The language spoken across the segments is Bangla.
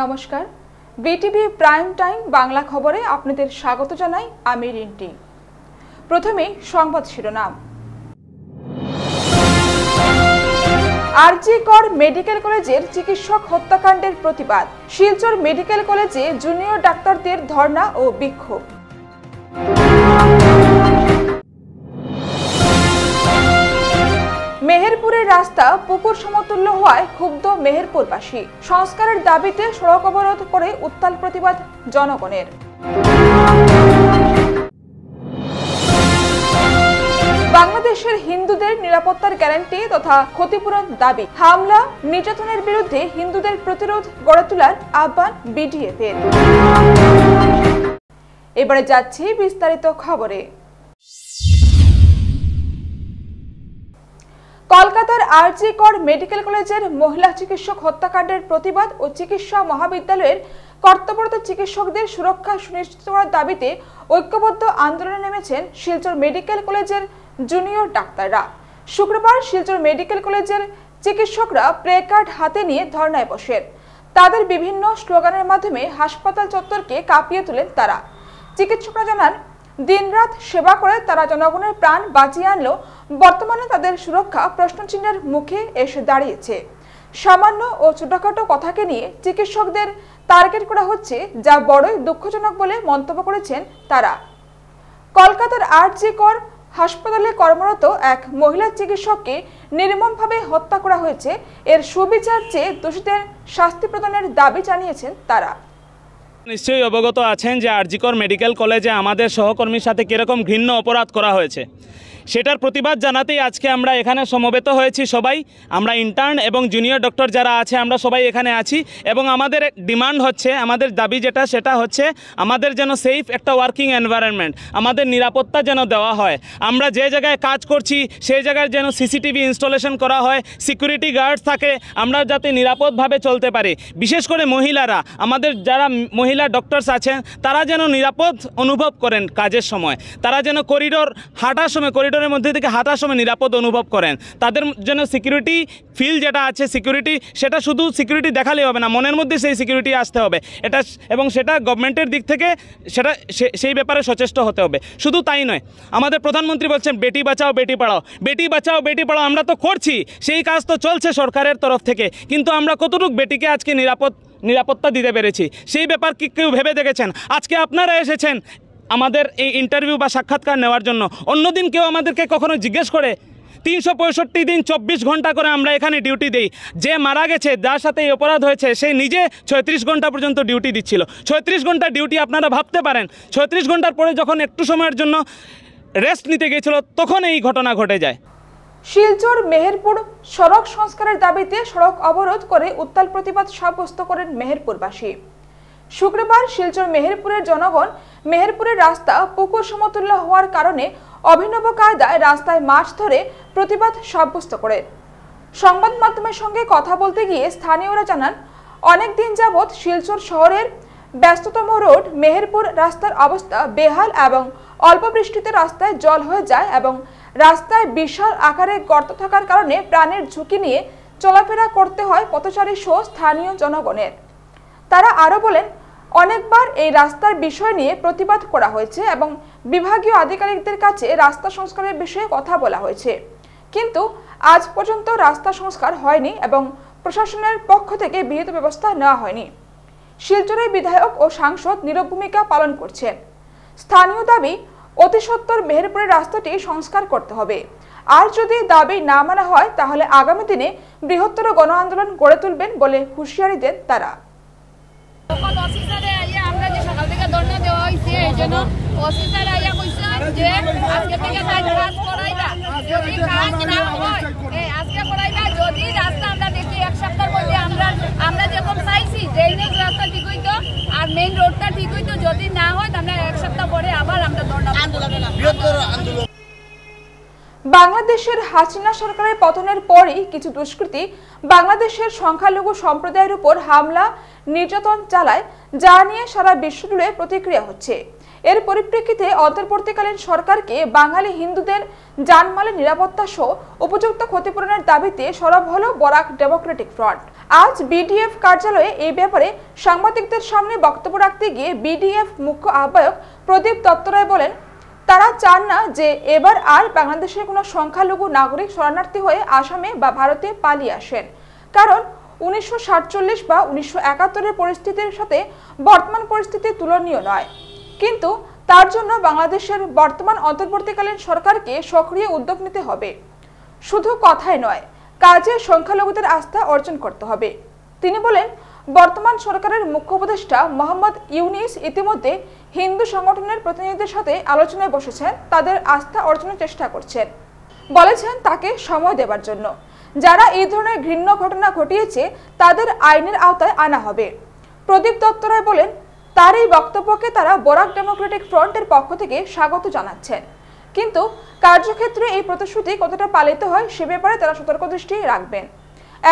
নমস্কার, বিটিভি প্রাইম টাইম বাংলা খবরে আপনাদের স্বাগত জানাই আমি রিন্টি। প্রথমে সংবাদ শিরোনাম। আরজি কর মেডিকেল কলেজের চিকিৎসক হত্যাকাণ্ডের প্রতিবাদ, শিলচর মেডিকেল কলেজে জুনিয়র ডাক্তারদের ধর্ণা ও বিক্ষোভ। মেহেরপুরের রাস্তা পুকুর সমতুল্য হওয়ায় ক্ষুব্ধ মেহেরপুরবাসী, সংস্কারের দাবিতে সড়ক অবরোধ করে উত্তাল প্রতিবাদ জনগণের। বাংলাদেশের হিন্দুদের নিরাপত্তার গ্যারান্টি তথা ক্ষতিপূরণ দাবি, হামলা নির্যাতনের বিরুদ্ধে হিন্দুদের প্রতিরোধ গড়ে তোলার আহ্বান বিডিএফের। এবারে যাচ্ছি বিস্তারিত খবরে। কলকাতার আরজি কর মেডিকেল কলেজের মহিলা চিকিৎসক হত্যাকাণ্ডের প্রতিবাদ ও চিকিৎসা মহাবিদ্যালয়ের কর্তব্যরত চিকিৎসকদের সুরক্ষা সুনিশ্চিত করার দাবিতে ঐক্যবদ্ধ আন্দোলনে নেমেছেন শিলচর মেডিকেল কলেজের জুনিয়র ডাক্তাররা। শুক্রবার শিলচর মেডিকেল কলেজের চিকিৎসকরা প্লে কার্ড হাতে নিয়ে ধর্নায় বসেন। তাদের বিভিন্ন স্লোগানের মাধ্যমে হাসপাতাল চত্বরকে কাঁপিয়ে তোলেন তারা। চিকিৎসকরা জানান, দিনরাত সেবা করে তারা জনগণের প্রাণ বাঁচিয়ে আনলেও বর্তমানে তাদের সুরক্ষা প্রশ্নচিহ্নের মুখে এসে দাঁড়িয়েছে। সামান্য ও ছোটখাটো কথাকে নিয়ে চিকিৎসকদের টার্গেট করা হচ্ছে, যা বড়ই দুঃখজনক বলে মন্তব্য করেছেন তারা। কলকাতার আরজি কর হাসপাতালে কর্মরত এক মহিলা চিকিৎসককে নির্মমভাবে হত্যা করা হয়েছে। এর সুবিচার চেয়ে দোষীদের শাস্তি প্রদানের দাবি জানিয়েছেন তারা। নিশ্চয়ই অবগত আছেন যে আরজি কর মেডিকেল কলেজে আমাদের সহকর্মীর সাথে কীরকম ঘৃণ্য অপরাধ করা হয়েছে, সেটার প্রতিবাদ জানাতেই আজকে আমরা এখানে সমবেত হয়েছি। সবাই আমরা ইন্টার্ন এবং জুনিয়র ডক্টর যারা আছে আমরা সবাই এখানে আছি এবং আমাদের ডিমান্ড হচ্ছে, আমাদের দাবি সেটা হচ্ছে আমাদের যেন সেফ একটা ওয়ার্কিং এনভায়রনমেন্ট, আমাদের নিরাপত্তা যেন দেওয়া হয়। আমরা যে জায়গায় কাজ করছি সেই জায়গায় যেন সিসিটিভি ইনস্টলেশন করা হয়, সিকিউরিটি গার্ড থাকে, আমরা যাতে নিরাপদভাবে চলতে পারি। বিশেষ করে মহিলারা, আমাদের যারা মহিলা ডক্টরস আছেন তারা যেন নিরাপদ অনুভব করেন কাজের সময়, তারা যেন হাঁটার সময় করিডোরের মধ্যে থেকে হাঁটার সময় নিরাপদ অনুভব করেন। তাদের জন্য সিকিউরিটি ফিল যেটা আছে সিকিউরিটি, সেটা শুধু সিকিউরিটি দেখালেই হবে না, মনের মধ্যে সেই সিকিউরিটি আসতে হবে এটা, এবং সেটা গভর্নমেন্টের দিক থেকে সেটা সেই ব্যাপারে সচেষ্ট হতে হবে। শুধু তাই নয়, আমাদের প্রধানমন্ত্রী বলছেন বেটি বাঁচাও বেটি পড়াও, বেটি বাঁচাও বেটি পড়াও আমরা তো করছি, সেই কাজ তো চলছে সরকারের তরফ থেকে, কিন্তু আমরা কতটুকু বেটিকে আজকে নিরাপত্তা দিতে পেরেছি সেই ব্যাপার কি কেউ ভেবে দেখেছেন? আজকে আপনারা এসেছেন আমাদের এই ইন্টারভিউ বা সাক্ষাৎকার নেওয়ার জন্য, অন্যদিন কেউ আমাদেরকে কখনো জিজ্ঞেস করে? 365 দিন 24 ঘন্টা করে আমরা এখানে ডিউটি দিই। যে মারা গেছে, যার সাথে এই অপরাধ হয়েছে, সে নিজে 36 ঘন্টা পর্যন্ত ডিউটি দিচ্ছিল। 36 ঘন্টা ডিউটি, আপনারা ভাবতে পারেন 36 ঘন্টার পরে যখন একটু সময়ের জন্য রেস্ট নিতে গিয়েছিল তখন এই ঘটনা ঘটে যায়। শিলচর মেহেরপুর সড়ক সংস্কারের দাবিতে সড়ক অবরোধ করে উত্তাল প্রতিবাদ সাব্যস্ত করেন মেহেরপুরবাসী। শুক্রবার শিলচর মেহেরপুরের জনগণ মেহেরপুরের রাস্তা পুকুর সমতুল্য হওয়ার কারণে অভিনব কায়দায় রাস্তায় মাছ ধরে প্রতিবাদ সাব্যস্ত করেন। সংবাদ মাধ্যমের সঙ্গে কথা বলতে গিয়ে স্থানীয়রা জানান, অনেক দিন যাবৎ শিলচর শহরের ব্যস্ততম রোড মেহেরপুর রাস্তার অবস্থা বেহাল এবং অল্প বৃষ্টিতে রাস্তায় জল হয়ে যায় এবং রাস্তায় বিশাল আকারে গর্ত থাকার কারণে প্রাণের ঝুঁকি নিয়ে চলাফেরা করতে হয় পথচারী সহ স্থানীয় জনগণের। তারা আরও বলেন, অনেকবার এই রাস্তার বিষয় নিয়ে প্রতিবাদ করা হয়েছে এবং বিভাগীয় আধিকারিকদের কাছে রাস্তা সংস্কারের বিষয়ে কথা বলা হয়েছে, কিন্তু আজ পর্যন্ত রাস্তা সংস্কার হয়নি এবং প্রশাসনের পক্ষ থেকে বিহিত ব্যবস্থা নেওয়া হয়নি। শিলচরের বিধায়ক ও সাংসদ নীরব ভূমিকা পালন করছেন। স্থানীয় দাবি, অতি সত্বর মেহেরপুরের রাস্তাটি সংস্কার করতে হবে, আর যদি দাবি না মানা হয় তাহলে আগামী দিনে বৃহত্তর গণ আন্দোলন গড়ে তুলবেন বলে হুঁশিয়ারি দেন তারা। আমরা যে সকাল থেকে ধর্ণা দেওয়া হয়েছে এই জন্য অফিসার আইয়া কইছেন যে আজকে থেকে কাজ করাইবা, যদি কাজ না হয় আজকে করাইবা, যদি রাস্তা আমরা দেখি এক সপ্তাহের মধ্যে আমরা যেরকম চাইছি ড্রেনেজ রাস্তা ঠিক হইতো আর মেইন রোডটা ঠিক হইতো, যদি না হয় আমরা এক সপ্তাহ পরে আবার আমরা ধর্ণা আন্দোলন। বাংলাদেশের হাসিনা সরকারের পতনের পরই কিছু দুষ্কৃতী বাংলাদেশের সংখ্যালঘু সম্প্রদায়ের উপর হামলা নির্যাতন চালায়, যা নিয়ে সারা বিশ্ব জুড়ে প্রতিক্রিয়া হচ্ছে। এর পরিপ্রেক্ষিতে অন্তর্বর্তীকালীন সরকারকে বাঙালি হিন্দুদের জানমালের নিরাপত্তা সহ উপযুক্ত ক্ষতিপূরণের দাবিতে সরব হল বরাক ডেমোক্রেটিক ফ্রন্ট। আজ বিডিএফ কার্যালয়ে এই ব্যাপারে সাংবাদিকদের সামনে বক্তব্য রাখতে গিয়ে বিডিএফ মুখ্য আহ্বায়ক প্রদীপ দত্তরায় বলেন, তারা চান না যে এবার আর বাংলাদেশের কোনো সংখ্যালঘু নাগরিক শরণার্থী হয়ে আসামে বা ভারতে পালিয়ে আসেন, কারণ 1947 বা 1971-এর পরিস্থিতির সাথে বর্তমান পরিস্থিতি তুলনীয় নয়। কিন্তু তার জন্য বাংলাদেশের বর্তমান অন্তর্বর্তীকালীন সরকারকে সক্রিয় উদ্যোগ নিতে হবে। শুধু কথায় নয়, কাজে সংখ্যালঘুদের আস্থা অর্জন করতে হবে। তিনি বলেন, বর্তমান সরকারের মুখ্য উপদেষ্টা মোহাম্মদ ইউনিস ইতিমধ্যে হিন্দু সংগঠনের প্রতিনিধিদের সাথে আলোচনায় বসেছেন, তাদের আস্থা অর্জনের চেষ্টা করছেন। বলেছেন তাকে সময় দেবার জন্য। যারা এই ধরনের ঘৃণ্য ঘটনা ঘটিয়েছে তাদের আইনের আওতায় আনা হবে। প্রদীপ দত্তরায় বলেন, তার এই বক্তব্যকে তারা বরাক ডেমোক্রেটিক ফ্রন্টের পক্ষ থেকে স্বাগত জানাচ্ছেন, কিন্তু কার্যক্ষেত্রে এই প্রতিশ্রুতি কতটা পালিত হয় সে ব্যাপারে তারা সতর্ক দৃষ্টি রাখবেন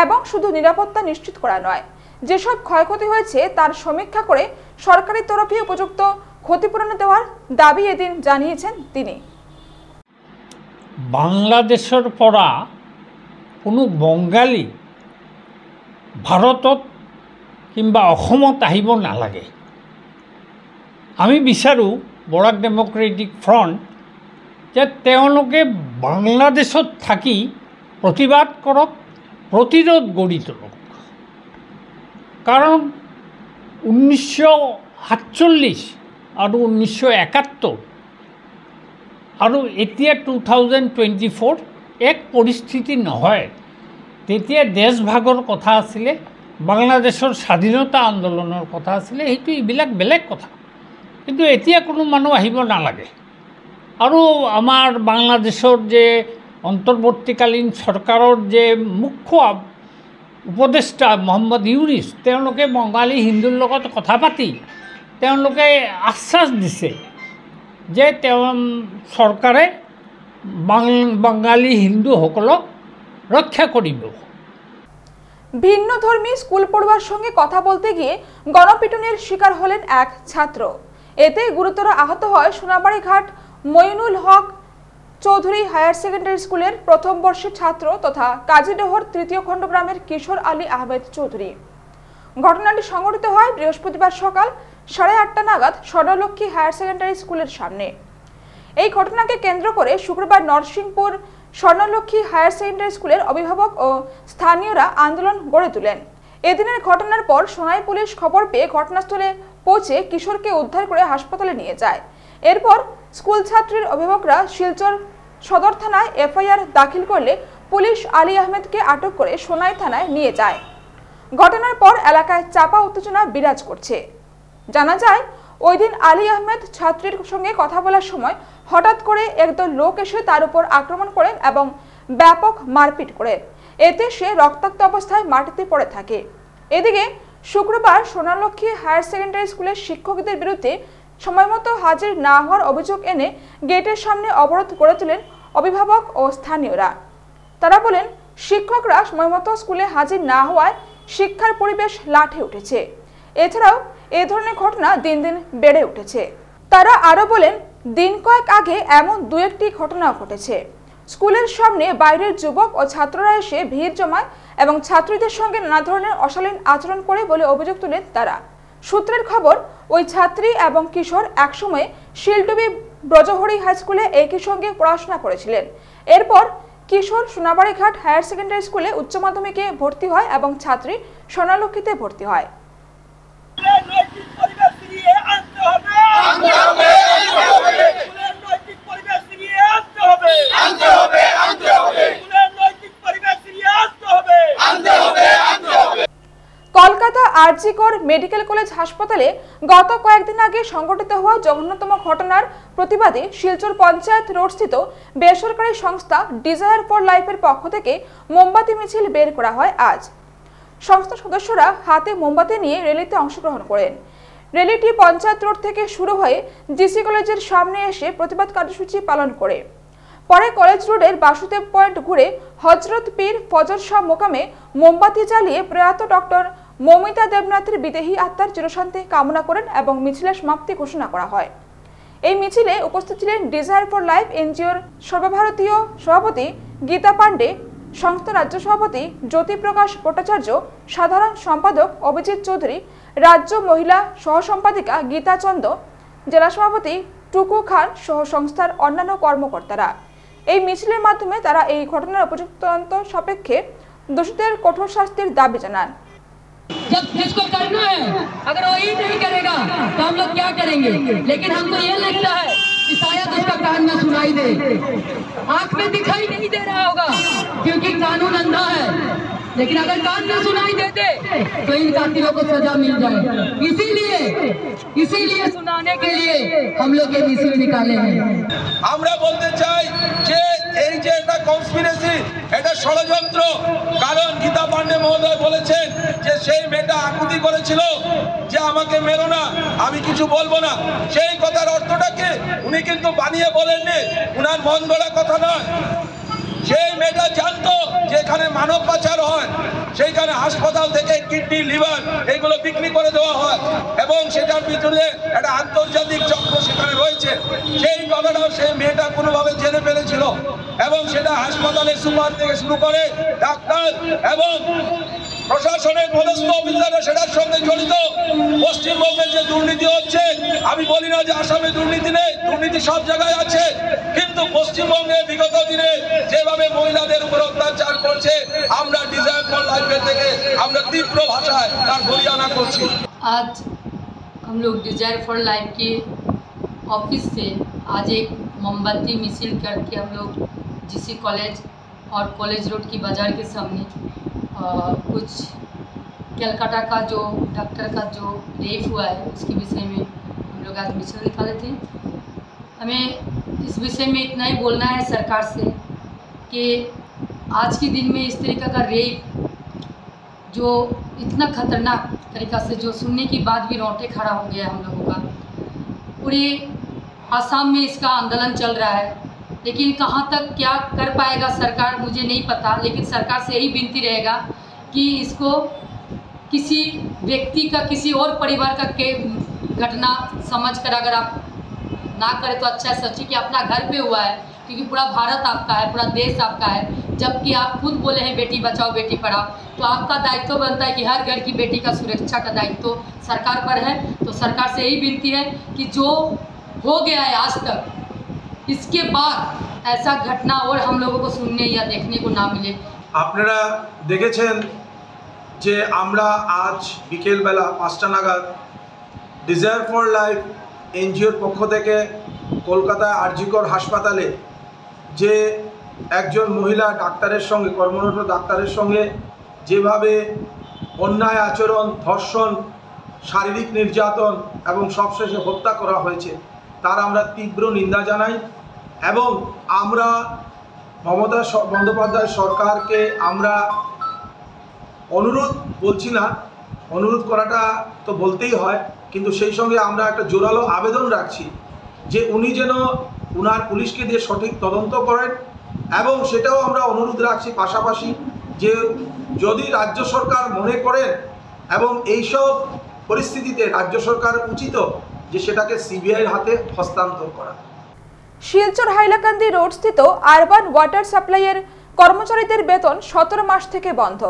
এবং শুধু নিরাপত্তা নিশ্চিত করা নয়, যেসব ক্ষয়ক্ষতি হয়েছে তার সমীক্ষা করে সরকারি তরফে উপযুক্ত ক্ষতিপূরণ দেওয়ার দাবি এদিন জানিয়েছেন তিনি। বাংলাদেশের পৰা কোনো বংগালী ভাৰতত কিংবা অসমত আহিব নালাগে। আমি বিচাৰোঁ বৰাক ডেমক্ৰেটিক ফ্ৰণ্ট যে তেওঁলোকে বাংলাদেশত থাকি প্ৰতিবাদ কৰক, প্ৰতিৰোধ গঢ়ি তোলক। কাৰণ 1947 আৰু 1971 আৰু এতিয়া 2024 এক পৰিস্থিতি নহয়। তেতিয়া দেশভাগৰ কথা আছিলে, বাংলাদেশৰ স্বাধীনতা আন্দোলনৰ কথা আছিলে, সেইটো এইবিলাক বেলেগ কথা। কিন্তু এতিয়া কোনো মানুহ আহিব নালাগে। আৰু আমাৰ বাংলাদেশৰ যে অন্তৰ্বৰ্তীকালীন চৰকাৰৰ যে মুখ্য উপদেষ্টা মোহাম্মদ ইউনিছ, তেওঁলোকে বঙালী হিন্দুৰ লগত কথা পাতি তেওঁলোকে আশ্বাস দিছে যে চৰকাৰে বাঙালি হিন্দুসকলক রক্ষা করিব। ভিন্ন ধর্মী স্কুল পড়ুয়ার সঙ্গে কথা বলতে গিয়ে গণপিটুনির শিকার হলেন এক ছাত্র। এতে গুরুতর আহত হয় সোনাবাড়ীঘাট মইনুল হক চৌধুরী হায়ার সেকেন্ডারি স্কুলের প্রথম বর্ষের ছাত্র তথা কাজীডহর তৃতীয় খণ্ড গ্রামের কিশোর আলী আহমেদ চৌধুরী। ঘটনাটি সংঘটিত হয় বৃহস্পতিবার সকাল 8:30 নাগাদ স্বর্ণলক্ষ্মী হায়ার সেকেন্ডারি স্কুলের সামনে। এই ঘটনাকে কেন্দ্র করে শুক্রবার নরসিংপুর স্বর্ণলক্ষ্মী হায়ার সেকেন্ডারি স্কুলের অভিভাবক ও স্থানীয়রা আন্দোলন গড়ে তোলেন। এদিনের ঘটনার পর সোনাই পুলিশ খবর পেয়ে ঘটনাস্থলে পৌঁছে কিশোরকে উদ্ধার করে হাসপাতালে নিয়ে যায়। এরপর স্কুল ছাত্রীর অভিভাবকরা শিলচর সদর থানায় এফআইআর দাখিল করলে পুলিশ আলী আহমেদকে আটক করে সোনাই থানায় নিয়ে যায়। ঘটনার পর এলাকায় চাপা উত্তেজনা বিরাজ করছে। জানা যায়, ওই দিন আলী আহমেদ ছাত্রীর সঙ্গে কথা বলার সময় হঠাৎ করে একদল লোক এসে তার উপর আক্রমণ করেন এবং ব্যাপক মারপিট করেন। এতে সে রক্তাক্ত অবস্থায় মাটিতে পড়ে থাকে। এদিকে শুক্রবার সোনালক্ষ্মী হায়ার সেকেন্ডারি স্কুলের শিক্ষকদের বিরুদ্ধে সময়মতো হাজির না হওয়ার অভিযোগ এনে গেটের সামনে অবরোধ গড়ে তোলেন অভিভাবক ও স্থানীয়রা। তারা বলেন, শিক্ষকরা সময়মতো স্কুলে হাজির না হওয়ায় শিক্ষার পরিবেশ লাঠে উঠেছে। এছাড়াও এ ধরনের ঘটনা দিন দিন বেড়ে উঠেছে। তারা আরো বলেন, দিন কয়েক আগে এমন দু একটি ঘটনা ঘটেছে। স্কুলের সামনে বাইরের যুবক ও ছাত্ররা এসে ভিড় জমায় এবং ছাত্রীদের সঙ্গে নানা ধরনের অশালীন আচরণ করে বলে অভিযোগ তোলেন তারা। সূত্রের খবর, ওই ছাত্রী এবং কিশোর একসময় শিলডুবি ব্রজহরি হাই স্কুলে একই সঙ্গে পড়াশোনা করেছিলেন। এরপর কিশোর সোনাবাড়ীঘাট হায়ার সেকেন্ডারি স্কুলে উচ্চ মাধ্যমিকে ভর্তি হয় এবং ছাত্রী সোনালক্ষ্মীতে ভর্তি হয়। কলকাতা আরজিকর মেডিকেল কলেজ হাসপাতালে গত কয়েকদিন আগে সংঘটিত হওয়া জঘন্যতম ঘটনার প্রতিবাদে শিলচর পঞ্চায়েত রোডস্থিত বেসরকারি সংস্থা ডিজায়ার ফর লাইফের পক্ষ থেকে মোমবাতি মিছিল বের করা হয়। আজ সংস্থার সদস্যরা হাতে মোমবাতি নিয়ে র্যালিতে অংশগ্রহণ করেন। র্যালিটি পঞ্চায়েত রোড থেকে শুরু হয়ে জিসি কলেজের সামনে এসে প্রতিবাদ কার্যসূচি পালন করে। পরে কলেজ রোডের বাসুদেব পয়েন্ট ঘুরে হজরত পীর ফজর শাহ মোকামে মোমবাতি জ্বালিয়ে প্রয়াত ডক্টর মমিতা দেবনাথের বিদেহী আত্মার চিরশান্তি কামনা করেন এবং মিছিলের সমাপ্তি ঘোষণা করা হয়। এই মিছিলে উপস্থিত ছিলেন ডিজায়ার ফর লাইফ এনজিওর সর্বভারতীয় সভাপতি গীতা পান্ডে, সংস্থা রাজ্য সভাপতি জ্যোতিপ্রকাশ ভট্টাচার্য, সাধারণ সম্পাদক অভিজিৎ চৌধুরী, রাজ্য মহিলা সহ সম্পাদিকা গীতা চন্দ, জেলা সভাপতি টুকু খান সহ সংস্থার অন্যান্য কর্মকর্তারা। এই মিছিলের মাধ্যমে তারা এই ঘটনার উপযুক্ত তদন্ত সাপেক্ষে দোষীদের কঠোর শাস্তির দাবি জানান। जब जिसको करना है अगर वो ही नहीं करेगा तो हम लोग क्या करेंगे, लेकिन हमको ये लगता है कि शायद उसका कान में सुनाई दे, आंख में दिखाई नहीं दे रहा होगा क्योंकि कानून अंधा है, लेकिन अगर कान में सुनाई देते तो इन कातिलों को सजा मिल जाए। इसीलिए सुनाने के लिए हम लोग ये मिছিল निकाले हैं। আমরা বলতে চাই যে এই যে একটা কনস্পিরেসি, এটা ষড়যন্ত্র। কারণ গীতা পান্ডে মহোদয় বলেছেন যে সেই মেয়েটা আকুতি করেছিল যে আমাকে মেরো না, আমি কিছু বলবো না। সেই কথার অর্থটাকে উনি কিন্তু বানিয়ে বলেননি, উনার মন গড়া কথা নয়। সেই মেয়েটা জানতো যেখানে মানব পাচার হয় সেইখানে হাসপাতাল থেকে কিডনি, লিভার এইগুলো বিক্রি করে দেওয়া হয় এবং সেটার ভিতরে একটা আন্তর্জাতিক চক্র সেখানে রয়েছে। সেই কথাটাও সেই মেয়েটা কোনোভাবে জেনে ফেলেছিল এবং সেটা হাসপাতালের সুপার থেকে শুরু করে ডাক্তার এবং প্রশাসনের পদস্থ অফিসাররা সেটার সঙ্গে জড়িত। পশ্চিমবঙ্গের যে দুর্নীতি হচ্ছে, আমি বলি না যে আসামে দুর্নীতি নেই, দুর্নীতি সব জায়গায় আছে, কিন্তু পশ্চিমবঙ্গে বিগত দিনে যেভাবে মহিলাদের উপর অত্যাচার করছে, আমরা ডিজায়ার ফর লাইফের থেকে আমরা তীব্র ভাষায় তার বলিয়ানা করছি। आज हम लोग डिजायर फॉर लाइफ के ऑफिस से आज एक मोमबत्ती मिছিল करके हम लोग जीसी कॉलेज और कॉलेज रोड की बाज़ार के सामने कुछ कलकत्ता का जो डॉक्टर का जो रेप हुआ है उसके विषय में हम लोग आज मिছিল निकाले थे। हमें इस विषय में इतना ही बोलना है सरकार से कि आज के दिन में इस तरीक़ा का रेप जो इतना खतरनाक तरीक़ा से जो सुनने की बाद भी रोंगटे खड़ा हो गया हम लोगों का। पूरे आसाम में इसका आंदोलन चल रहा है, लेकिन कहाँ तक क्या कर पाएगा सरकार मुझे नहीं पता, लेकिन सरकार से यही विनती रहेगा कि इसको किसी व्यक्ति का, किसी और परिवार का घटना समझकर अगर आप ना करें तो अच्छा है। सच्ची कि अपना घर पे हुआ है, क्योंकि पूरा भारत आपका है, पूरा देश आपका है। जबकि आप खुद बोले हैं बेटी बचाओ बेटी पढ़ाओ, तो आपका दायित्व बनता है कि हर घर की बेटी का सुरक्षा का दायित्व सरकार पर है। तो सरकार से यही विनती है कि जो हो गया है आज तक, इसके बाद ऐसा घटना और हम लोगों को सुनने या देखने को ना मिले। আপনারা দেখেছেন যে আমরা আজ বিকেলবেলা 5টা নাগাদ ডিজায়ার ফর লাইফ এনজিওর পক্ষ থেকে কলকাতা আরজিকর হাসপাতালে যে একজন মহিলা ডাক্তারের সঙ্গে, কর্মরত ডাক্তারের সঙ্গে যেভাবে অন্যায় আচরণ, ধর্ষণ, শারীরিক নির্যাতন এবং সবশেষে হত্যা করা হয়েছে তার আমরা তীব্র নিন্দা জানাই এবং আমরা মমতা বন্দ্যোপাধ্যায় সরকারকে আমরা অনুরোধ বলছি না, অনুরোধ করাটা তো বলতেই হয়, কিন্তু সেই সঙ্গে আমরা একটা জোরালো আবেদন রাখছি যে উনি যেন উনার পুলিশকে দিয়ে সঠিক তদন্ত করেন এবং সেটাও আমরা অনুরোধ রাখছি পাশাপাশি যে যদি রাজ্য সরকার মনে করেন এবং এইসব পরিস্থিতিতে রাজ্য সরকার উচিত যে সেটাকে সিবিআইয়ের হাতে হস্তান্তর করা। শিলচর হাইলাকান্দি রোড স্থিত আরবান ওয়াটার সাপ্লাইয়ের কর্মচারীদের বেতন 17 মাস থেকে বন্ধ।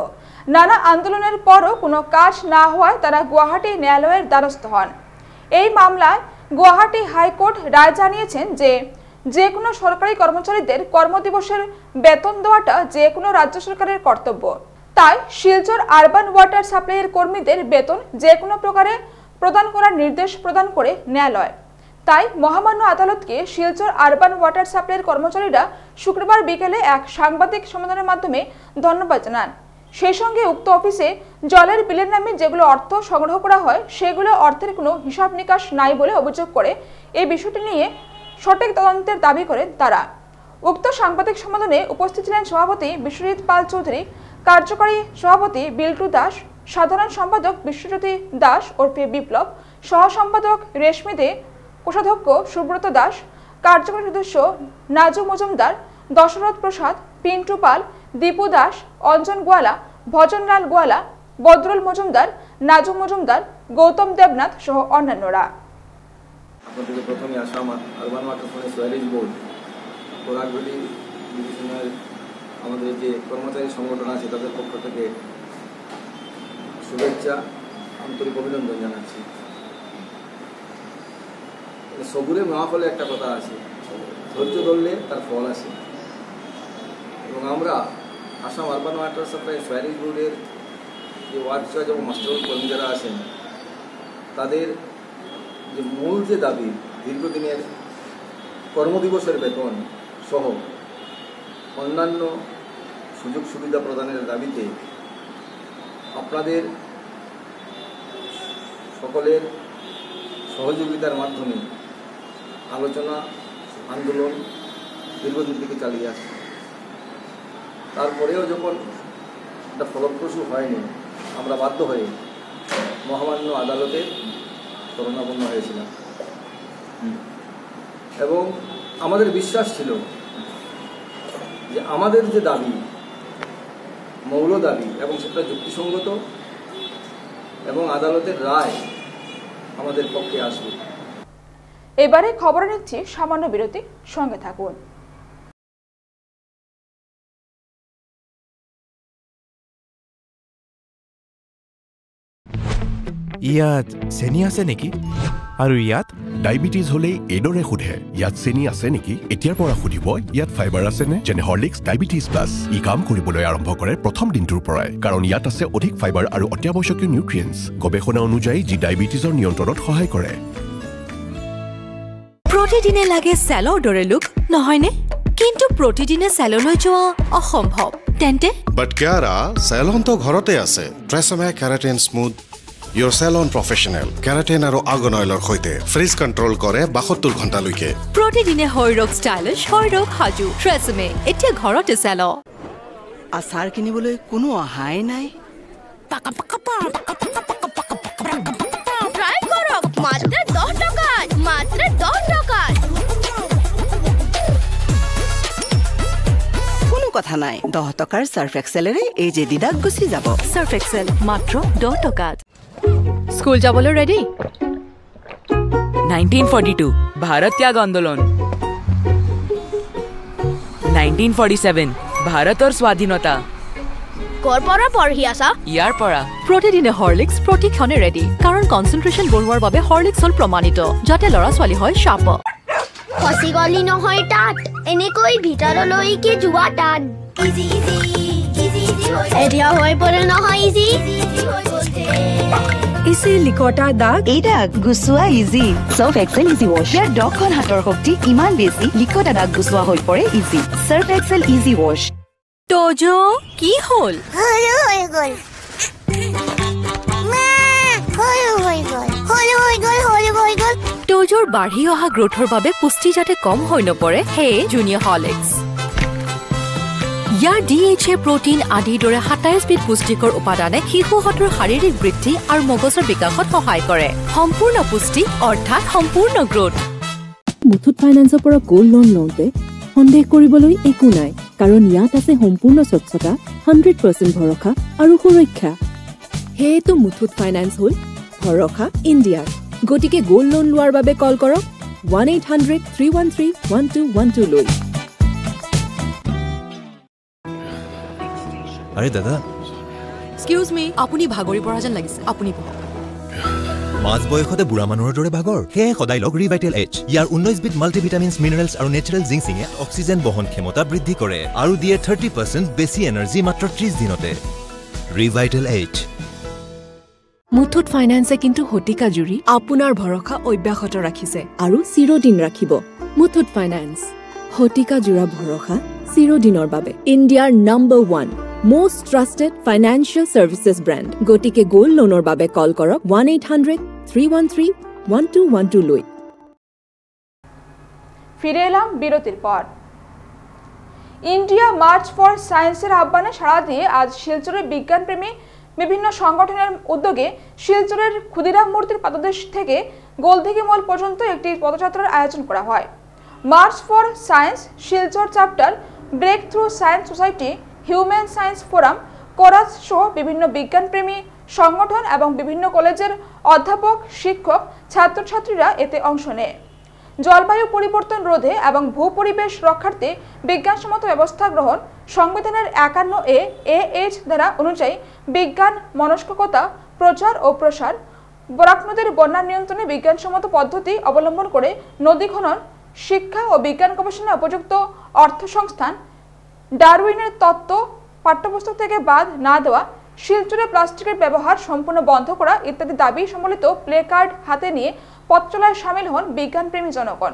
নানা আন্দোলনের পরও কোনো কাজ না হওয়ায় তারা গুয়াহাটি ন্যায়ালয়ের দ্বারস্থ হন। এই মামলায় গুয়াহাটি হাইকোর্ট রায় জানিয়েছেন যে কোনো সরকারি কর্মচারীদের কর্মদিবসের বেতন দেওয়াটা যে কোনো রাজ্য সরকারের কর্তব্য। তাই শিলচর আরবান ওয়াটার সাপ্লাইয়ের কর্মীদের বেতন যে কোনো প্রকারে প্রদান করার নির্দেশ প্রদান করে ন্যায়ালয়। তাই মহামান্য আদালতকে শিলচর আরবান ওয়াটার সাপ্লাইয়ের কর্মচারীরা শুক্রবার বিকেলে এক সাংবাদিক সম্মেলনের মাধ্যমে ধন্যবাদ জানান। সেই সঙ্গে উক্ত অফিসে জলের বিলের নামে যেগুলো অর্থ সংগ্রহ করা হয় সেগুলো অর্থের কোনো হিসাব নিকাশ নাই বলে অভিযোগ করে এই বিষয়টি নিয়ে সঠিক তদন্তের দাবি করেন তারা। উক্ত সাংবাদিক সম্মেলনে উপস্থিত ছিলেন সভাপতি বিশ্বজিৎ পাল চৌধুরী, কার্যকরী সভাপতি বিল্টু দাস, সাধারণ সম্পাদক বিশ্বজ্যোতি দাস ওরফে বিপ্লব, সহ সম্পাদক রেশমি দে, কোষাধ্যক্ষ সুব্রত দাস, কার্যকরী সদস্য নাজু মজুমদার, দশরথ প্রসাদ, পিন্টু পাল, দীপু দাস, অঞ্জন গোয়ালা, ভজনলাল গোয়ালা, বদরুল মজুমদার, নাজু মজুমদার, গৌতম দেবনাথ সহ অন্যান্যরা। আপনাদের প্রথমে Assam urban water supply sewerage board কোরাগুলি ডিভিশনাল আমাদের যে কর্মচারী সংগঠন আছে তাদের পক্ষ থেকে শুভেচ্ছা, আন্তরিক অভিনন্দন জানাচ্ছি। সবুরে মহাফলে একটা কথা আছে, ধৈর্য ধরলে তার ফল আসে। এবং আমরা আসাম আরবান ওয়াটার সাপ্লাই সুয়ারিং বোর্ডের যে ওয়ার্ক চয়েস এবং মাস্টার কর্মী যারা আছেন তাদের যে মূল যে দাবি দীর্ঘদিনের কর্মদিবসের বেতন সহ অন্যান্য সুযোগ সুবিধা প্রদানের দাবিতে আপনাদের সকলের সহযোগিতার মাধ্যমে আলোচনা আন্দোলন দীর্ঘদিন থেকে চালিয়ে আসছে। তারপরেও যখন এটা ফলপ্রসূ হয়নি, আমরা বাধ্য হয়ে মহামান্য আদালতে শরণাপন্ন হয়েছিলাম এবং আমাদের বিশ্বাস ছিল যে আমাদের যে দাবি, মৌল দাবি এবং সেটা যুক্তিসঙ্গত এবং আদালতের রায় আমাদের পক্ষে আসবে। এবারে খবর নিচ্ছি সামান্য বিরতি, সঙ্গে থাকুন। ইয়াত চেনি আছে নেকি? আৰু ইয়াত ডায়েবেটিছ হলে এইদৰে সোধে, ইয়াত চেনি আছে নেকি? এতিয়াৰ পৰা সুধিব ইয়াত ফাইবাৰ আছে নে? যেনে হৰলিক্স ডায়েবেটিছ প্লাছ। ই কাম কৰিবলৈ আৰম্ভ কৰে প্ৰথম দিনটোৰ পৰাই, কাৰণ ইয়াত আছে অধিক ফাইবাৰ আৰু অত্যাৱশ্যকীয় নিউট্ৰিয়েণ্টছ, গৱেষণা অনুযায়ী যি ডায়েবেটিছৰ নিয়ন্ত্ৰণত সহায় কৰে। প্ৰতিদিনে লাগে চেলৰ দৰে লুক, নহয়নে? কিন্তু প্ৰতিদিনে চেললৈ যোৱা অসম্ভৱ। তেন্তে বাট কিয়াৰা চেলনটো ঘৰতে আছে। TRESemmé keratin smooth Your salon professional, keratin আৰু argan oilৰ সৈতে ফ্ৰিজ কন্ট্ৰোল কৰে 72 ঘণ্টালৈকে। প্ৰতিদিনে হৰৰক ষ্টাইলিছ, হৰৰক হাজু, ট্ৰেছমে এতিয়া ঘৰতে চেল। আচাৰ কিনিবলৈ কোনো অহাই নাই। ট্রাই করো মাত্র 10 টাকা, মাত্র 10 টাকা। কোনো কথা নাই, 10 টকাৰ সার্ফ এক্সেলেৰে এই যে দিদাক গুচি যাব। সার্ফ এক্সেল মাত্ৰ 10 টকাত। স্কুল যাবলৈ ৰেডি? 1942 ভাৰত ত্যাগ আন্দোলন, 1947 ভাৰতৰ স্বাধীনতা। কৰ পৰা পঢ়ি আছা? ইয়াৰ পৰা। প্ৰতিদিনে হৰলিক্স প্ৰতিক্ষণে ৰেডি, কাৰণ কনচেন্ট্ৰেশ্যন বঢ়োৱাৰ বাবে হৰলিক্স হ'ল প্ৰমাণিত, যাতে ল'ৰা ছোৱালী হয় শাৰ্প। খসি গলি নহয় তাত, এনেকৈ ভিতৰলৈকে যোৱা তাত। এতিয়া হৈ পৰে নহয় ইজি। ইজি লিকটা দাগ, এই দাগ গুচোৱা easy. Surf Excel easy wash. ইয়াৰ 10খন হাতৰ শক্তি ইমান বেছি, লিকটা দাগ গুচোৱা হৈ পৰে easy. Surf Excel easy wash. তোজো কি হ'ল? হৈ গল। তোজোৰ বাঢ়ি অহা গ্ৰোথৰ বাবে পুষ্টি যাতে কম হৈ নপৰে, সেয়ে জুনিয়ৰ হৰলিক্স। ইয়াৰ DHA প্ৰটিন আদিৰ দৰে 27 বিধ পুষ্টিকৰ উপাদানে শিশুহঁতৰ শাৰীৰিক বৃদ্ধি আৰু মগজৰ বিকাশত সহায় কৰে। সম্পূৰ্ণ পুষ্টি অৰ্থাৎ সম্পূৰ্ণ গ্ৰোথ। মুথুত ফাইনেন্সৰ পৰা গোল্ড লোন লওঁতে সন্দেহ কৰিবলৈ একো নাই, কাৰণ ইয়াত আছে সম্পূৰ্ণ স্বচ্ছতা, 100% ভৰসা আৰু সুৰক্ষা। সেয়েতো মুথুত ফাইনেন্স হ'ল ভৰসা ইণ্ডিয়াৰ। গতিকে গোল্ড লোন লোৱাৰ বাবে কল কৰক 1-800-313-1212 লৈ। আরে দাদা, এক্সকিউজ মি, আপুনি ভাগৰি পৰা যেন লাগিছে, আপুনি বহক। মাছ বয়সতে বুঢ়া মানুহৰ দৰে ভাগৰ, সেয়ে সদায় লগ ৰিভাইটেল এইচ। ইয়াৰ 19 বিধ মাল্টিভিটামিনছ, মিনাৰেলছ আৰু নেচাৰেল জিংচিঙে অক্সিজেন বহন ক্ষমতা বৃদ্ধি কৰে আৰু দিয়ে 30% বেছি এনাৰ্জি মাত্ৰ 30 দিনতে। ৰিভাইটেল এইচ। মুথুত ফাইনেন্সে কিন্তু শতিকা জুৰি আপোনাৰ ভৰসা অব্যাহত ৰাখিছে আৰু চিৰদিন ৰাখিব। মুথুত ফাইনেন্স, শতিকা জোৰা ভৰসা চিৰদিনৰ বাবে। ইণ্ডিয়াৰ number 1 most trusted financial services brand. গতিকে গোল্ড লোনৰ বাবে কল কৰক 1-800-313-1212 লৈ। ফিরে এলাম বিরতির পর। ইন্ডিয়া মার্চ ফর সায়েন্সের আহ্বানে সাড়া দিয়ে আজ শিলচরের বিজ্ঞানপ্রেমী বিভিন্ন সংগঠনের উদ্যোগে শিলচরের ক্ষুদিরাম মূর্তির পাদদেশ থেকে গোলদিঘি মল পর্যন্ত একটি পদযাত্রার আয়োজন করা হয়। March for science Silchar chapter, breakthrough science society, human science forum, chorus সহ বিভিন্ন বিজ্ঞানপ্রেমী সংগঠন এবং বিভিন্ন কলেজের অধ্যাপক, শিক্ষক, ছাত্রছাত্রীরা এতে অংশ নেয়। জলবায়ু পরিবর্তন রোধে এবং ভূপরিবেশ রক্ষার্থে বিজ্ঞানসম্মত ব্যবস্থা গ্রহণ, সংবিধানের 51A AH ধারা অনুযায়ী বিজ্ঞান মনস্কতা প্রচার ও প্রসার, বরাক নদীর বন্যা নিয়ন্ত্রণে বিজ্ঞানসম্মত পদ্ধতি অবলম্বন করে নদী খনন, শিক্ষা ও বিজ্ঞান গবেষণায় উপযুক্ত অর্থ সংস্থান, ডারউইনের তত্ত্ব পাঠ্যপুস্তক থেকে বাদ না দেওয়া, শিলচরে প্লাস্টিকের ব্যবহার সম্পূর্ণ বন্ধ করা ইত্যাদি দাবি সম্বলিত প্লে কার্ড হাতে নিয়ে পথ চলায় সামিল হন বিজ্ঞানপ্রেমী জনগণ।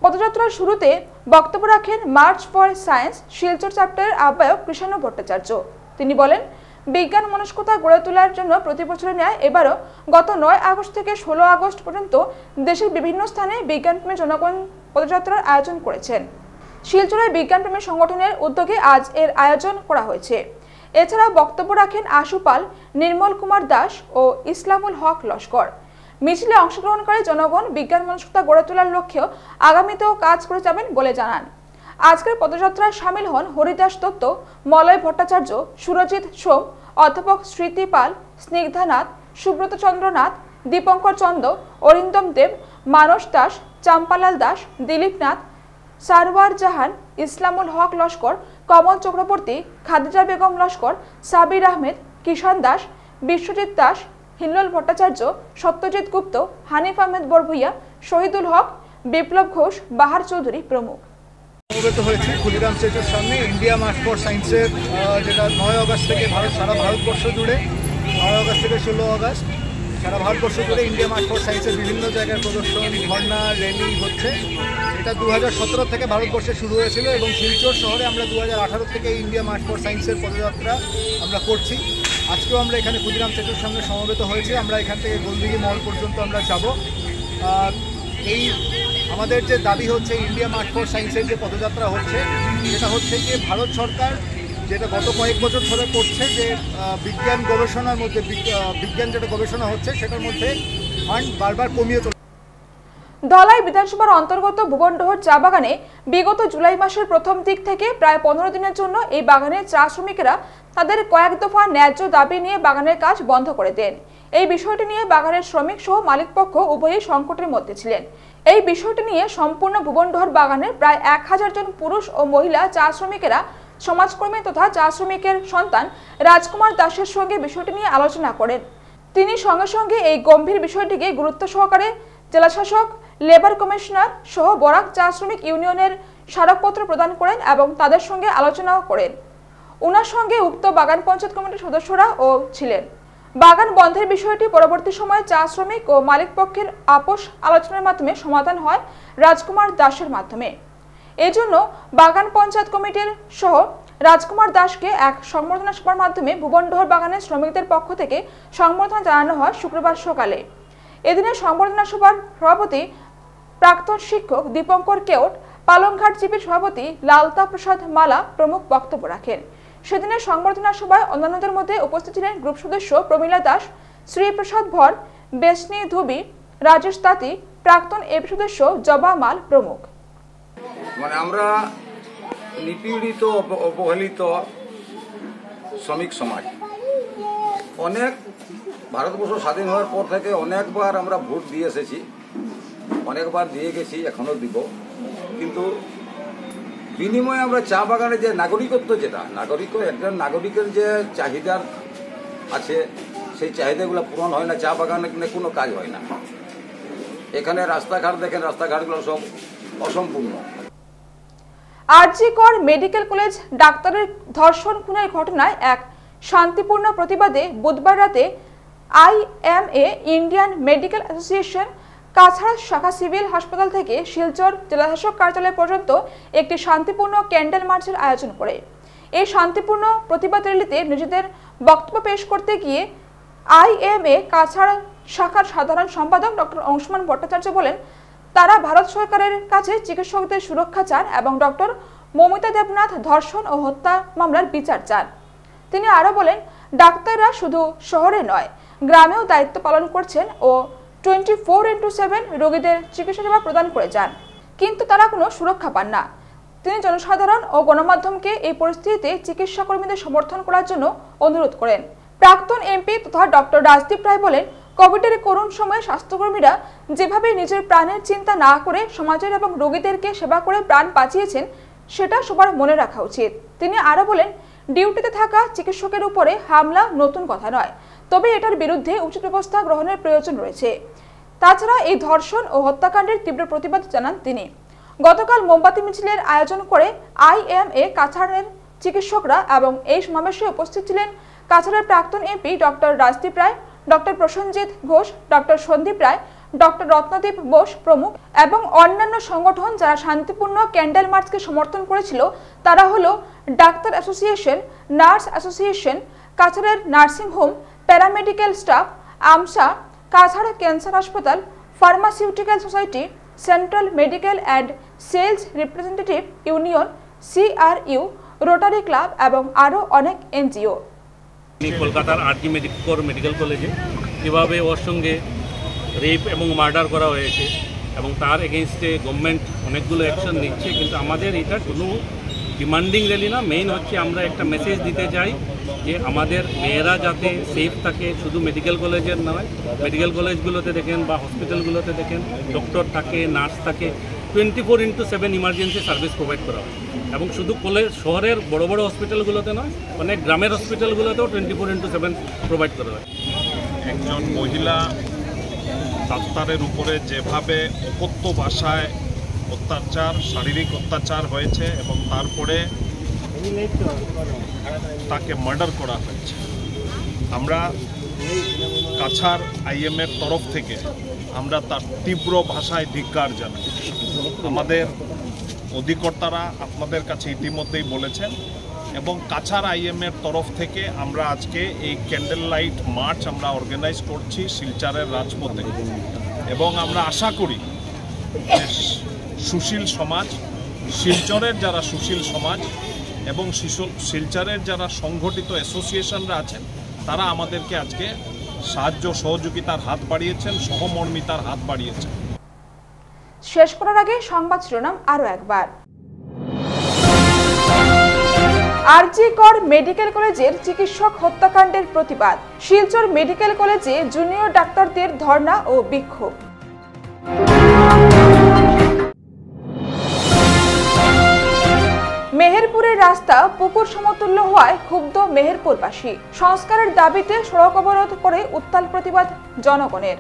পদযাত্রার শুরুতে বক্তব্য রাখেন মার্চ ফর সায়েন্স শিলচর চ্যাপ্টারের আহ্বায়ক কৃষ্ণ ভট্টাচার্য। তিনি বলেন, বিজ্ঞান মনস্কতা গড়ে তোলার জন্য প্রতি বছরের ন্যায় এবারও গত 9 আগস্ট থেকে 16 আগস্ট পর্যন্ত দেশের বিভিন্ন স্থানে বিজ্ঞানপ্রেমী জনগণ পদযাত্রার আয়োজন করেছেন। শিলচরের বিজ্ঞানপ্রেমী সংগঠনের উদ্যোগে আজ এর আয়োজন করা হয়েছে। এছাড়াও বক্তব্য রাখেন আশু পাল, নির্মল কুমার দাস ও ইসলামুল হক লস্কর। মিছিলে অংশগ্রহণকারী জনগণ বিজ্ঞান মনস্কতা গড়ে তোলার লক্ষ্যেও আগামীতেও কাজ করে যাবেন বলে জানান। আজকের পদযাত্রায় সামিল হন হরিদাস দত্ত, মলয় ভট্টাচার্য, সুরজিৎ সোম, অধ্যাপক স্মৃতি পাল, স্নিগ্ধা নাথ, সুব্রত চন্দ্র নাথ, দীপঙ্কর চন্দ, অরিন্দম দেব, মানস দাস, চাম্পালাল দাস, দিলীপ নাথ, সারওয়ার জাহান, ইসলামুল হক লস্কর, কমল চক্রবর্তী, খাদিজা বেগম লস্কর, সাবির আহমেদ, কিষান দাস, বিশ্বজিৎ দাস, হিল্লোল ভট্টাচার্য, সত্যজিৎ গুপ্ত, হানিফ আহমেদ বরভুইয়া, শহীদুল হক, বিপ্লব ঘোষ, বাহার চৌধুরী প্রমুখ। সমবেত হয়েছি ক্ষুদিরাম স্ট্যাচুর সামনে ইন্ডিয়া মার্চ ফর সায়েন্সের যেটা 9 আগস্ট থেকে সারা ভারতবর্ষ জুড়ে 9 আগস্ট থেকে 16 আগস্ট সারা ভারতবর্ষ জুড়ে ইন্ডিয়া মার্চ ফর সায়েন্সের বিভিন্ন জায়গায় প্রদর্শন, ধর্না, র্যালি হচ্ছে। এটা 2017 থেকে ভারতবর্ষে শুরু হয়েছিল এবং শিলচর শহরে আমরা 2018 থেকে ইন্ডিয়া মার্চ ফর সায়েন্সের পদযাত্রা আমরা করছি। আজকেও আমরা এখানে ক্ষুদিরাম স্ট্যাচুর সামনে সমবেত হয়েছি। আমরা এখান থেকে গোলদিঘি মল পর্যন্ত আমরা যাব। এই আমাদের যে দাবি হচ্ছে ইন্ডিয়া মার্চ ফর সায়েন্সের যে পদযাত্রা হচ্ছে, সেটা হচ্ছে যে ভারত সরকার যেটা গত কয়েক বছর ধরে করছে যে বিজ্ঞান গবেষণার মধ্যে বিজ্ঞান যেটা গবেষণা হচ্ছে সেটার মধ্যে ফান্ড বারবার কমিয়ে চলে। ধলাই বিধানসভার অন্তর্গত ভুবনডোহর চা বাগানে বিগত জুলাই মাসের প্রথম দিক থেকে প্রায় 15 দিনের জন্য এই বাগানের চা শ্রমিকেরা তাদের কয়েক দফা ন্যায্য দাবি নিয়ে বাগানের কাজ বন্ধ করে দেন। এই বিষয়টি নিয়ে বাগানের শ্রমিক সহ মালিক পক্ষ উভয়ই সংকটের মধ্যে ছিলেন। এই বিষয়টি নিয়ে সম্পূর্ণ ভুবনডোহর বাগানের প্রায় 1000 জন পুরুষ ও মহিলা চা শ্রমিকেরা সমাজকর্মী তথা চা শ্রমিকের সন্তান রাজকুমার দাসের সঙ্গে বিষয়টি নিয়ে আলোচনা করেন। তিনি সঙ্গে সঙ্গে এই গম্ভীর বিষয়টিকে গুরুত্ব সহকারে জেলাশাসক, লেবার কমিশনার সহ বরাক চা শ্রমিক ইউনিয়নের স্মারকপত্র প্রদান করেন এবং তাদের সঙ্গে আলোচনাও করেন। ওনার সঙ্গে উক্ত বাগান পঞ্চায়েত কমিটির সদস্যরাও ছিলেন। বাগান বন্ধের বিষয়টি পরবর্তী সময়ে চা শ্রমিক ও মালিক পক্ষের আপোষ আলোচনার মাধ্যমে সমাধান হয় রাজকুমার দাসের মাধ্যমে। এজন্য বাগান পঞ্চায়েত কমিটির সহ রাজকুমার দাসকে এক সংবর্ধনা সভার মাধ্যমে ভুবনডোহর বাগানের শ্রমিকদের পক্ষ থেকে সংবর্ধনা জানানো হয় শুক্রবার সকালে। এদিনের সংবর্ধনা সভার সভাপতি প্রাক্তন শিক্ষক দীপঙ্কর কেওট, পালংঘাট জিপির সভাপতি লালতা প্রসাদ মালা প্রমুখ বক্তব্য রাখেন। সেদিনের সংবর্ধনা সভায় অন্যান্যদের মধ্যে উপস্থিত ছিলেন গ্রুপ সদস্য প্রমীলা দাস, শ্রীপ্রসাদ ভর, বেশনি ধুবি, রাজেশ তাঁতি, প্রাক্তন এপি সদস্য জবা মাল প্রমুখ। মানে আমরা নিপীড়িত অবহেলিত শ্রমিক সমাজ অনেক ভারতবর্ষ স্বাধীন হওয়ার পর থেকে অনেকবার আমরা ভোট দিয়ে এসেছি, অনেকবার দিয়ে গেছি, এখনও দিব। কিন্তু বিনিময়ে আমরা চা বাগানে যে নাগরিকত্ব, যেটা একজন নাগরিকের যে চাহিদা আছে, সেই চাহিদাগুলো পূরণ হয় না। চা বাগানে কোনো কাজ হয় না। এখানে রাস্তাঘাট দেখেন, রাস্তাঘাটগুলো সব অসম্পূর্ণ। আরজিকর মেডিকেল কলেজ ডাক্তারের ধর্ষণ খুনের ঘটনায় এক শান্তিপূর্ণ প্রতিবাদে বুধবার রাতে IMA Indian medical association Cachar শাখা সিভিল হাসপাতাল থেকে শিলচর জেলাশাসক কার্যালয় পর্যন্ত একটি শান্তিপূর্ণ ক্যান্ডেল মার্চের আয়োজন করে। এই শান্তিপূর্ণ প্রতিবাদ র্যালিতে নিজেদের বক্তব্য পেশ করতে গিয়ে IMA কাছাড় শাখার সাধারণ সম্পাদক ডক্টর অংশুমান ভট্টাচার্য বলেন, তারা ভারত সরকারের কাছে চিকিৎসকদের সুরক্ষা চান এবং ডক্টর মমিতা দেবনাথ ধর্ষণ ও হত্যা মামলার বিচার চান। তিনি আরও বলেন, ডাক্তাররা শুধু শহরে নয়, গ্রামেও দায়িত্ব পালন করছেন ও 24/7 রোগীদের চিকিৎসা সেবা প্রদান করে যান, কিন্তু তারা কোনো সুরক্ষা পান না। তিনি জনসাধারণ ও গণমাধ্যমকে এই পরিস্থিতিতে চিকিৎসা কর্মীদের সমর্থন করার জন্য অনুরোধ করেন। প্রাক্তন MP তথা ডক্টর রাজদীপ রায় বলেন, কোভিডের করুণ সময়ে স্বাস্থ্যকর্মীরা যেভাবে নিজের প্রাণের চিন্তা না করে সমাজের এবং রোগীদেরকে সেবা করে প্রাণ বাঁচিয়েছেন, সেটা সবার মনে রাখা উচিত। তিনি আরো বলেন, ডিউটিতে থাকা চিকিৎসকের উপরে হামলা নতুন কথা নয়, তবে এটার বিরুদ্ধে উচিত ব্যবস্থা গ্রহণের প্রয়োজন রয়েছে। তাছাড়া এই ধর্ষণ ও হত্যাকাণ্ডের তীব্র প্রতিবাদ জানান তিনি। গতকাল মোমবাতি মিছিলের আয়োজন করে IMA কাছাড়ের চিকিৎসকরা এবং এই সমাবেশে উপস্থিত ছিলেন কাছাড়ের প্রাক্তন MP doctor Rajdeep Roy, doctor Prosenjit Ghosh, doctor Sandeep রায়, ডক্টর রত্নদীপ বোস প্রমুখ এবং অন্যান্য সংগঠন যারা শান্তিপূর্ণ ক্যান্ডেল মার্চকে সমর্থন করেছিল। তারা হলো ডাক্তার অ্যাসোসিয়েশন, নার্স অ্যাসোসিয়েশন, কাছাড়ের নার্সিং হোম, প্যারামেডিক্যাল স্টাফ, আমসা, কাছাড় ক্যান্সার হাসপাতাল, pharmaceutical society, central medical and sales representative union, CRU, Rotary Club এবং আরও অনেক NGO। কলকাতার RG মেডিকেল কলেজে কীভাবে ওর সঙ্গে রেপ এবং মার্ডার করা হয়েছে এবং তার এগেনস্টে গভর্নমেন্ট অনেকগুলো অ্যাকশন নিচ্ছে, কিন্তু আমাদের এটা কোনো ডিমান্ডিং র্যালি না। মেইন হচ্ছে আমরা একটা মেসেজ দিতে চাই যে আমাদের মেয়েরা যাতে সেফ থাকে। শুধু মেডিকেল কলেজের নয়, মেডিকেল কলেজগুলোতে দেখেন বা হসপিটালগুলোতে দেখেন ডক্টর থাকে, নার্স থাকে, 24/7 ইমার্জেন্সি সার্ভিস প্রোভাইড করা হয়। এবং শুধু শহরের বড় বড় হসপিটালগুলোতে নয়, অনেক গ্রামের হসপিটালগুলোতেও 24/7 প্রোভাইড করা হয়। একজন মহিলা ডাক্তারের উপরে যেভাবে অকথ্য ভাষায় অত্যাচার, শারীরিক অত্যাচার হয়েছে এবং তারপরে তাকে মার্ডার করা হয়েছে, আমরা কাছাড় IMAর তরফ থেকে আমরা তার তীব্র ভাষায় ধিক্কার জানাই। আমাদের অধিকর্তারা আপনাদের কাছে ইতিমধ্যেই বলেছেন এবং কাছাড় IMAর তরফ থেকে আমরা আজকে এই ক্যান্ডেল লাইট মার্চ আমরা অর্গানাইজ করছি শিলচরের রাজপথে এবং আমরা আশা করি যে সুশীল সমাজ, শিলচরের যারা সুশীল সমাজ এবং শিলচরের যারা সংগঠিত অ্যাসোসিয়েশনরা আছেন তারা আমাদেরকে আজকে সাহায্য সহযোগিতার হাত বাড়িয়েছেন, সহমর্মিতার হাত বাড়িয়েছেন। শেষ করার আগে সংবাদ শিরোনাম আরো একবার। RG কর মেডিকেল কলেজের চিকিৎসক হত্যাকাণ্ডের প্রতিবাদ, শিলচর মেডিকেল কলেজে জুনিয়র ডাক্তারদের ধর্ণা ও বিক্ষোভ। মেহেরপুরের রাস্তা পুকুর সমতুল্য হওয়ায় ক্ষুব্ধ মেহেরপুরবাসী, সংস্কারের দাবিতে সড়ক অবরোধ করে উত্তাল প্রতিবাদ জনগণের।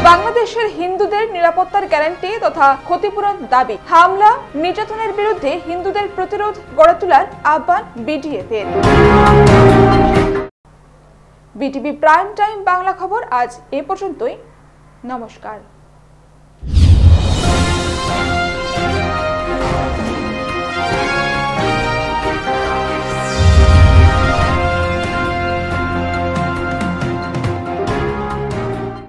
বাংলাদেশের হিন্দুদের নিরাপত্তার গ্যারান্টি তথা ক্ষতিপূরণ দাবি, হামলা নির্যাতনের বিরুদ্ধে হিন্দুদের প্রতিরোধ গড়ে তোলার আহ্বান BDF-এর। BTV প্রাইম টাইম বাংলা খবর আজ এ পর্যন্তই। নমস্কার।